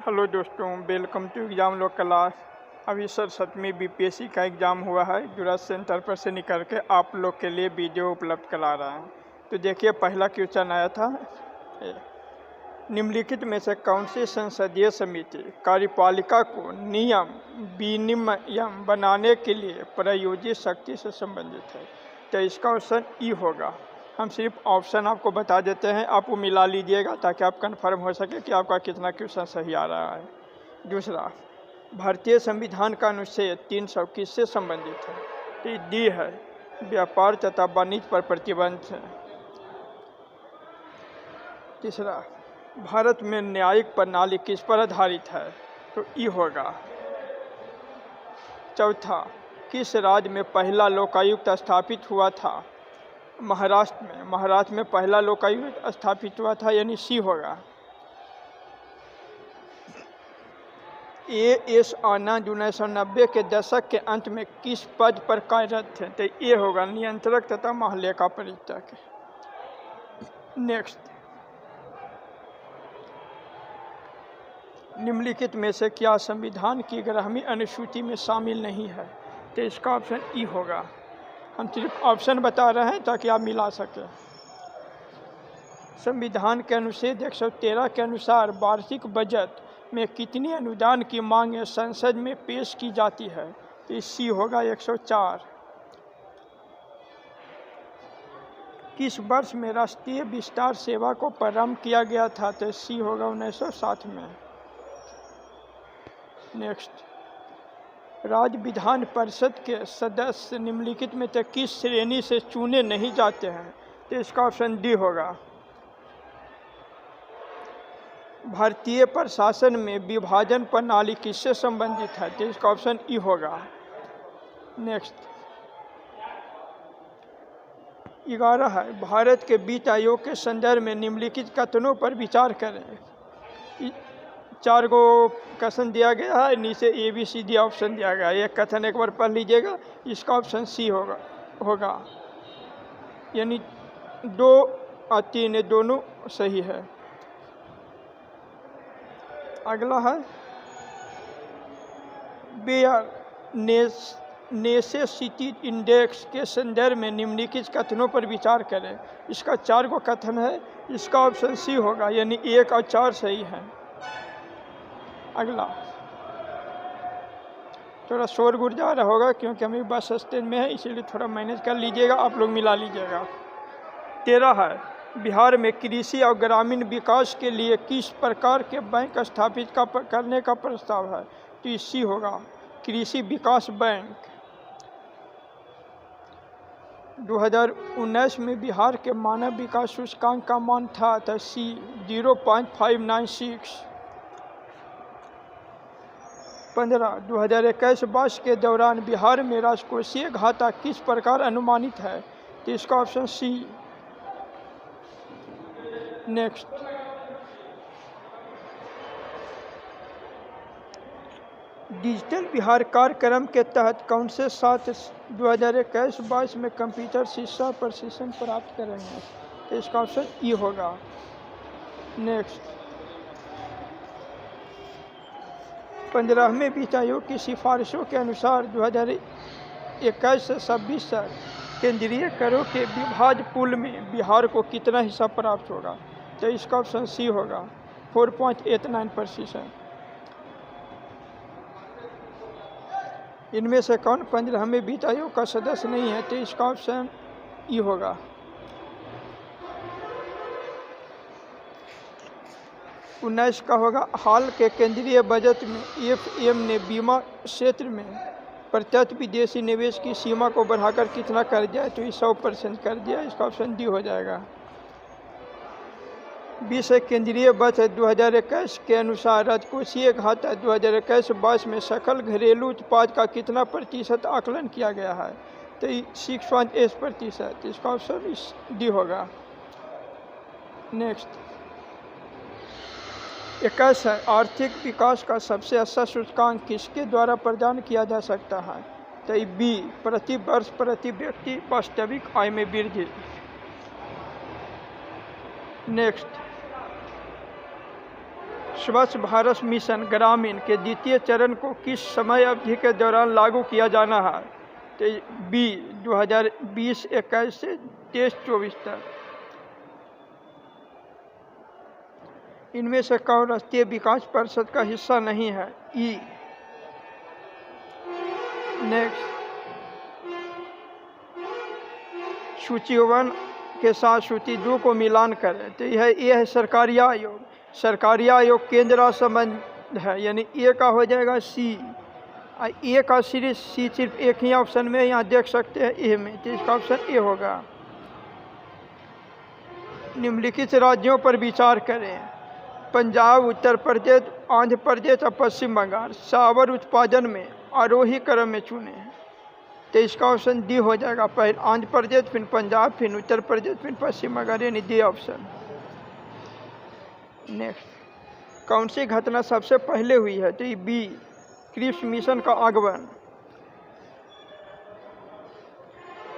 Hello दोस्तों, welcome to exam लो class. अभी सर 7वीं बीपीएससी का एग्ज़ाम हुआ है। जुड़ा सेंटर पर से निकल के आप लोग के लिए वीडियो उपलब्ध करा रहा है। तो देखिए, पहला क्वेश्चन आया था, निम्नलिखित में से कौन सी संसदीय समिति कार्यपालिका को नियम विनियम बनाने के लिए प्रायोजित शक्ति से संबंधित है? तो इसका ऑप्शन ई होगा। हम सिर्फ ऑप्शन आपको बता देते हैं, आप वो मिला लीजिएगा ताकि आप कंफर्म हो सके कि आपका कितना क्वेश्चन सही आ रहा है। दूसरा, भारतीय संविधान का अनुच्छेद 300 किससे संबंधित है? तो डी है, व्यापार तथा वाणिज्य पर प्रतिबंध है। तीसरा, भारत में न्यायिक प्रणाली किस पर आधारित है? तो ई होगा। चौथा, किस राज्य में पहला लोकायुक्त स्थापित हुआ था? महाराष्ट्र में पहला लोकायुक्त स्थापित हुआ था, यानी सी होगा। एएस आनंद 1990 के दशक के अंत में किस पद पर कार्यरत थे? तो ये होगा, नियंत्रक तथा महालेखा परीक्षक। नेक्स्ट, निम्नलिखित में से क्या संविधान की 11वीं अनुसूची में शामिल नहीं है? तो इसका ऑप्शन ई होगा। हम सिर्फ ऑप्शन बता रहे हैं ताकि आप मिला सकें। संविधान के अनुच्छेद 113 के अनुसार वार्षिक बजट में कितनी अनुदान की मांगें संसद में पेश की जाती है? तो सी होगा, 104। किस वर्ष में राष्ट्रीय विस्तार सेवा को प्रारंभ किया गया था? तो सी होगा, 1960 में। नेक्स्ट, राज्य विधान परिषद के सदस्य निम्नलिखित में से किस श्रेणी से चुने नहीं जाते हैं? तो इसका ऑप्शन डी होगा। भारतीय प्रशासन में विभाजन प्रणाली किससे संबंधित है? तो इसका ऑप्शन ई होगा। नेक्स्ट, 11 है, भारत के वित्त आयोग के संदर्भ में निम्नलिखित कथनों पर विचार करें। 4 गो कथन दिया गया है, नीचे ABCD ऑप्शन दिया गया है। एक कथन एक बार पढ़ लीजिएगा, इसका ऑप्शन सी होगा, यानी 2 और 3 दोनों सही है। अगला है, बेयर नेसेसिटी इंडेक्स के संदर्भ में निम्नलिखित कथनों पर विचार करें। इसका 4 गो कथन है, इसका ऑप्शन सी होगा, यानी 1 और 4 सही है। अगला, थोड़ा शोर जा रहा होगा क्योंकि हम बस स्टैंड में है, इसीलिए थोड़ा मैनेज कर लीजिएगा, आप लोग मिला लीजिएगा। 13 है, बिहार में कृषि और ग्रामीण विकास के लिए किस प्रकार के बैंक स्थापित करने का प्रस्ताव है? तो इसी होगा, कृषि विकास बैंक। 2019 में बिहार के मानव विकास सूचकांक का मान था तो सी 0.596। 15, 2021-22 के दौरान बिहार में राजकोषीय घाटा किस प्रकार अनुमानित है? तो इसका option C. Next, digital Bihar कार्यक्रम के तहत कौन से छात्र 2021-22 में कंप्यूटर शिक्षा प्रशिक्षण प्राप्त करेंगे? तो इसका ऑप्शन ई होगा। नेक्स्ट, 15वें वित्त आयोग की सिफारिशों के अनुसार 2021 से 26 तक केंद्रीय करों के विभाज्य पूल में बिहार को कितना हिस्सा प्राप्त होगा? तो इसका ऑप्शन सी होगा, 4.89%। इनमें से कौन 15वें वित्त आयोग का सदस्य नहीं है? तो इसका ऑप्शन ई होगा। 19 का होगा, हाल के केंद्रीय बजट में FM ने बीमा क्षेत्र में प्रत्यक्ष विदेशी निवेश की सीमा को बढ़ाकर कितना कर दिया? तो 100% कर दिया, इसका ऑप्शन डी हो जाएगा। 20 केंद्रीय बजट 2021 के अनुसार राजकोषीय घाटा 2021-22 में सकल घरेलू उत्पाद का कितना प्रतिशत आकलन किया गया है? तो 6.8%, इसका ऑप्शन डी होगा। नेक्स्ट, 21 है, आर्थिक विकास का सबसे अच्छा सूचकांक किसके द्वारा प्रदान किया जा सकता है? तो बी, प्रति वर्ष प्रति व्यक्ति वास्तविक आय में वृद्धि। नेक्स्ट, स्वच्छ भारत मिशन ग्रामीण के द्वितीय चरण को किस समय अवधि के दौरान लागू किया जाना है? तो बी 2020-21 से 23-24 तक। इनमें से कौन राष्ट्रीय विकास परिषद का हिस्सा नहीं है? ई। नेक्स्ट, सूची 1 के साथ सूची 2 को मिलान करें। तो यह है सरकारी आयोग। सरकारी आयोग केंद्र संबंध है, यानी ए का हो जाएगा सी। ए का सी सिर्फ एक ही ऑप्शन में यहाँ देख सकते हैं, ए में, तो इसका ऑप्शन ए होगा। निम्नलिखित राज्यों पर विचार करें। पंजाब, उत्तर प्रदेश, आंध्र प्रदेश और पश्चिम बंगाल चावल उत्पादन में आरोही क्रम में चुने। तो इसका ऑप्शन डी हो जाएगा। पहले आंध्र प्रदेश, फिर पंजाब, फिर उत्तर प्रदेश, फिर पश्चिम बंगाल, यानी डी ऑप्शन। नेक्स्ट, कौन सी घटना सबसे पहले हुई है? तो ये बी, क्रिप्स मिशन का आगमन।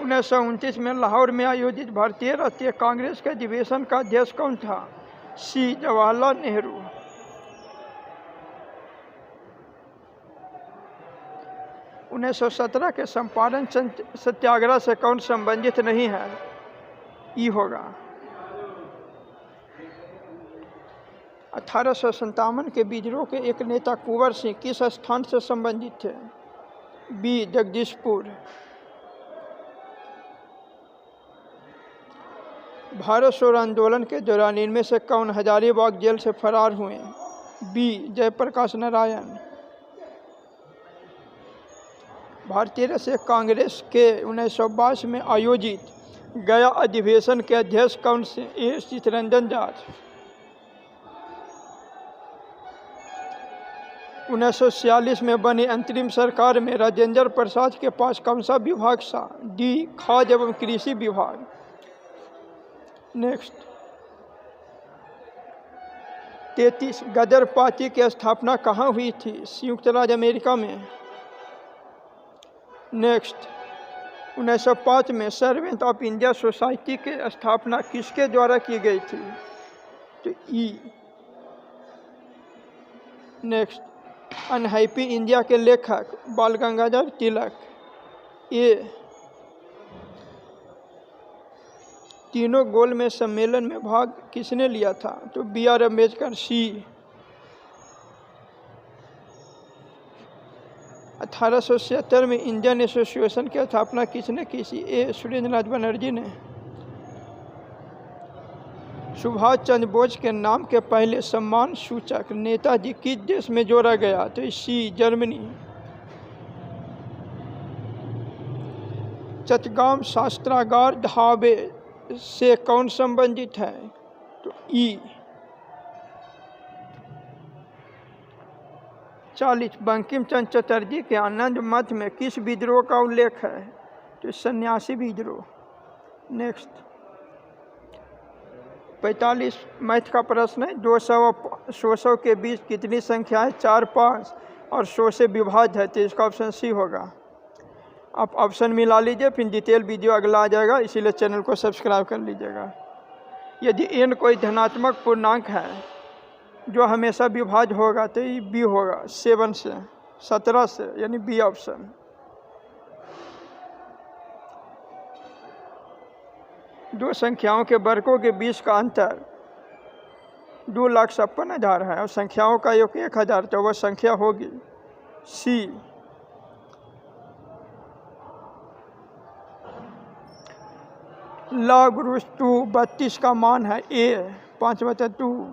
1929 में लाहौर में आयोजित भारतीय राष्ट्रीय कांग्रेस के अधिवेशन का अध्यक्ष कौन था? सी, जवाहरलाल नेहरू। 1917 के चंपारण सत्याग्रह से कौन संबंधित नहीं है? ई होगा। 1857 के विद्रोह के एक नेता कुंवर सिंह किस स्थान से संबंधित थे? बी, जगदीशपुर। भारत छोड़ो आंदोलन के दौरान इनमें से कौन हजारीबाग जेल से फरार हुए? बी, जयप्रकाश नारायण। भारतीय राष्ट्रीय कांग्रेस के 1922 में आयोजित गया अधिवेशन के अध्यक्ष कौन से? ए, चित्तरंजन दास। 1946 में बनी अंतरिम सरकार में राजेंद्र प्रसाद के पास कौन सा विभाग था? डी, खाद्य एवं कृषि विभाग। नेक्स्ट, 33 गदर पार्टी की स्थापना कहाँ हुई थी? संयुक्त राज्य अमेरिका में। नेक्स्ट, 1905 में सर्वेंट ऑफ इंडिया सोसाइटी की स्थापना किसके द्वारा की गई थी? तो ई। नेक्स्ट, अनहैप्पी इंडिया के लेखक बाल गंगाधर तिलक। ए। तीनों गोल में सम्मेलन में भाग किसने लिया था? तो बी आर अम्बेडकर। सी। 1876 में इंडियन एसोसिएशन की स्थापना किसने की थी? ए, सुरेंद्रनाथ बनर्जी ने। सुभाष चंद्र बोस के नाम के पहले सम्मान सूचक नेताजी किस देश में जोड़ा गया? तो सी, जर्मनी। चटगांव शस्त्रागार ढाबे से कौन संबंधित है? तो ई। 40 बंकिम चंद्र चटर्जी के आनंद मठ में किस विद्रोह का उल्लेख है? तो सन्यासी विद्रोह। नेक्स्ट, 45 मैथ का प्रश्न है। 200 और 100 के बीच कितनी संख्या है? 4, 5 और 100 से विभाज्य है, तो इसका ऑप्शन सी होगा। आप ऑप्शन मिला लीजिए, फिर डिटेल वीडियो अगला आ जाएगा, इसीलिए चैनल को सब्सक्राइब कर लीजिएगा। यदि n कोई धनात्मक पूर्णांक है जो हमेशा विभाज्य होगा तो ये बी होगा, 7 से, 17 से, यानी बी ऑप्शन। दो संख्याओं के वर्गों के बीच का अंतर 2,56,000 है और संख्याओं का योग 1,000, तो वह संख्या होगी सी। log √2 32 का मान है ए, 5/2।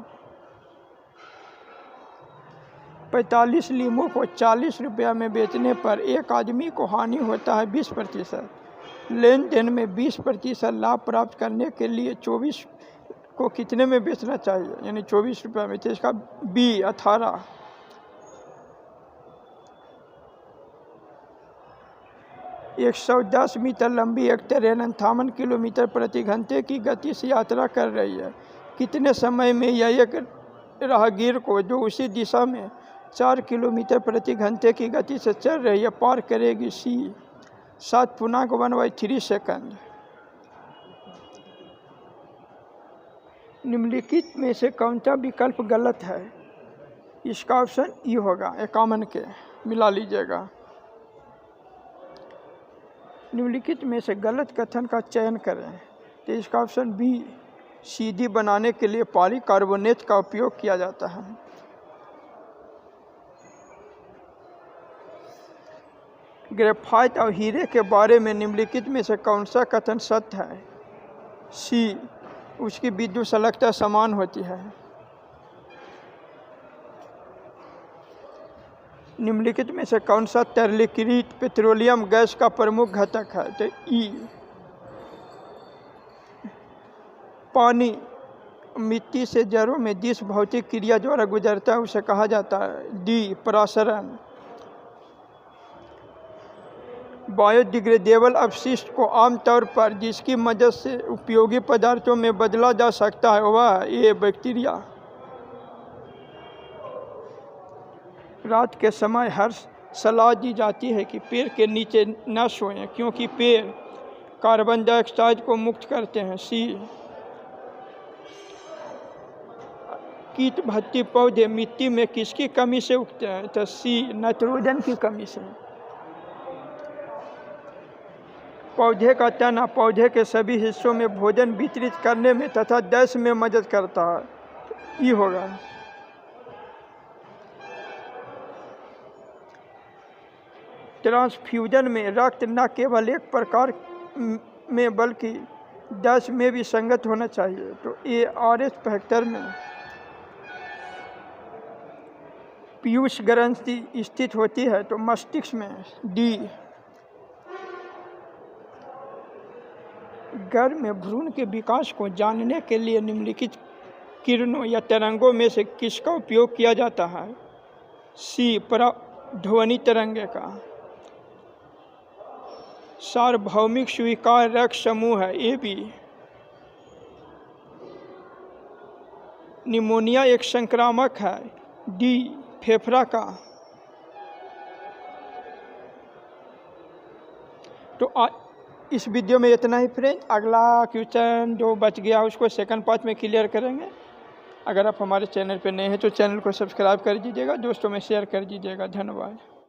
45 लीमों को 40 रुपया में बेचने पर एक आदमी को हानि होता है 20%। लेन देन में 20% लाभ प्राप्त करने के लिए 24 को कितने में बेचना चाहिए? यानी 24 रुपये में, तो इसका बी 18। एक 110 मीटर लंबी एक ट्रेन 58 किलोमीटर प्रति घंटे की गति से यात्रा कर रही है। कितने समय में यह एक राहगीर को जो उसी दिशा में 4 किलोमीटर प्रति घंटे की गति से चल रही है पार करेगी? सी 7.1/3 सेकंड। निम्नलिखित में से कौन सा विकल्प गलत है? इसका ऑप्शन ई होगा, 51 के मिला लीजिएगा। निम्नलिखित में से गलत कथन का चयन करें। तो इसका ऑप्शन बी, सीधी बनाने के लिए पॉलीकार्बोनेट का उपयोग किया जाता है। ग्रेफाइट और हीरे के बारे में निम्नलिखित में से कौन सा कथन सत्य है? सी, उसकी विद्युत चालकता समान होती है। निम्नलिखित में से कौन सा तरलीकृत पेट्रोलियम गैस का प्रमुख घटक है? तो ई, पानी मिट्टी से जड़ों में जिस भौतिक क्रिया द्वारा गुजरता है उसे कहा जाता है। डी, परासरण। बायोडिग्रेडेबल अपशिष्ट को आमतौर पर जिसकी मदद से उपयोगी पदार्थों में बदला जा सकता है वह ये बैक्टीरिया। रात के समय हर सलाह दी जाती है कि पेड़ के नीचे न सोएं क्योंकि पेड़ कार्बन डाइऑक्साइड को मुक्त करते हैं। सी, कीट भट्टी पौधे मिट्टी में किसकी कमी से उगते हैं? तो सी, नाइट्रोजन की कमी से। पौधे का तना पौधे के सभी हिस्सों में भोजन वितरित करने में तथा दस्त में मदद करता है। ये होगा। ट्रांसफ्यूजन में रक्त न केवल एक प्रकार में बल्कि 10 में भी संगत होना चाहिए। तो ये RH फैक्टर में पीयूष ग्रंथि स्थित होती है तो मस्तिष्क में। डी, गर्भ में भ्रूण के विकास को जानने के लिए निम्नलिखित किरणों या तरंगों में से किसका उपयोग किया जाता है? सी, ध्वनि तरंगे का। सार्वभौमिक स्वीकार रक्त समूह है AB। निमोनिया एक संक्रामक है। डी, फेफड़ा का। तो इस वीडियो में इतना ही फ्रेंड। अगला क्वेश्चन जो बच गया उसको सेकंड पार्ट में क्लियर करेंगे। अगर आप हमारे चैनल पर नए हैं तो चैनल को सब्सक्राइब कर दीजिएगा, दोस्तों में शेयर कर दीजिएगा। धन्यवाद।